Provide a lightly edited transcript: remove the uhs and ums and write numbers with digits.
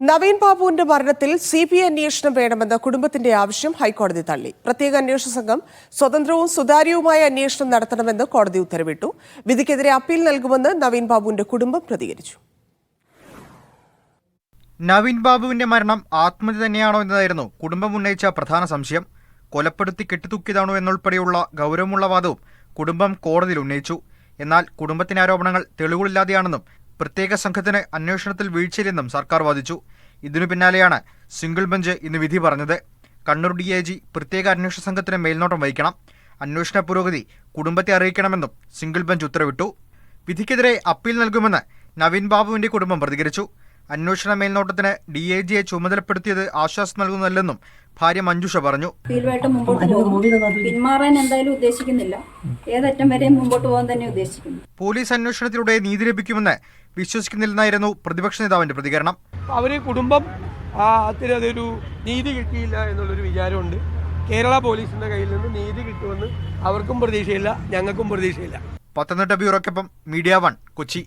നവീൻ ബാബുവിന്റെ മരണത്തിൽ സിബിഐ അന്വേഷണം വേണമെന്ന കുടുംബത്തിന്റെ ആവശ്യം ഹൈക്കോടതി തള്ളി. പ്രത്യേക അന്വേഷണ സംഘം സ്വതന്ത്രവും സുതാര്യവുമായ അന്വേഷണം നടത്തണമെന്ന് കോടതി ഉത്തരവിട്ടു. വിധിക്കെതിരെ അപ്പീൽ നൽകുമെന്ന് നവീൻ ബാബുവിന്റെ കുടുംബം പ്രതികരിച്ചു. നവീൻ ബാബുവിന്റെ മരണം ആത്മഹത്യ തന്നെയാണോ എന്നതായിരുന്നു കുടുംബം ഉന്നയിച്ച പ്രധാന സംശയം. കൊലപ്പെടുത്തി കെട്ടിത്തൂക്കിയതാണോ എന്നുൾപ്പെടെയുള്ള ഗൗരവമുള്ള വാദവും കുടുംബം കോടതിയിൽ ഉന്നയിച്ചു. എന്നാൽ കുടുംബത്തിന്റെ ആരോപണങ്ങൾ തെളിവുകളില്ലാതെയാണെന്നും പ്രത്യേക സംഘത്തിന് അന്വേഷണത്തിൽ വീഴ്ചയില്ലെന്നും സർക്കാർ വാദിച്ചു. ഇതിനു പിന്നാലെയാണ് സിംഗിൾ ബെഞ്ച് ഇന്ന് വിധി പറഞ്ഞത്. കണ്ണൂർ DIG പ്രത്യേക അന്വേഷണ സംഘത്തിന് മേൽനോട്ടം വഹിക്കണം. അന്വേഷണ പുരോഗതി കുടുംബത്തെ അറിയിക്കണമെന്നും സിംഗിൾ ബെഞ്ച് ഉത്തരവിട്ടു. വിധിക്കെതിരെ അപ്പീൽ നൽകുമെന്ന് നവീൻ ബാബുവിന്റെ കുടുംബം പ്രതികരിച്ചു. അന്വേഷണ മേൽനോട്ടത്തിന് DIGയെ ചുമതലപ്പെടുത്തിയത് ആശ്വാസം നൽകുന്നതല്ലെന്നും ഭാര്യ മഞ്ജുഷ പറഞ്ഞു. പിന്മാറാൻ എന്തായാലും ഉദ്ദേശിക്കുന്നില്ല. ഏതറ്റം വരെ മുമ്പോട്ട് പോകാൻ തന്നെ ഉദ്ദേശിക്കുന്നു. പോലീസ് അന്വേഷണത്തിലൂടെ നീതി ലഭിക്കുമെന്ന് വിശ്വസിക്കുന്നില്ലെന്നായിരുന്നു പ്രതിപക്ഷ നേതാവിന്റെ പ്രതികരണം. അവര് കുടുംബം അതൊരു നീതി കിട്ടിയില്ല എന്നുള്ളൊരു വിചാരമുണ്ട്. കേരള പോലീസിന്റെ കയ്യിൽ നിന്ന് നീതി കിട്ടുമെന്ന് അവർക്കും പ്രതീക്ഷയില്ല, ഞങ്ങൾക്കും പ്രതീക്ഷയില്ല. പത്തനംതിട്ട ബ്യൂറോയ്ക്കൊപ്പം മീഡിയ 1 കൊച്ചി.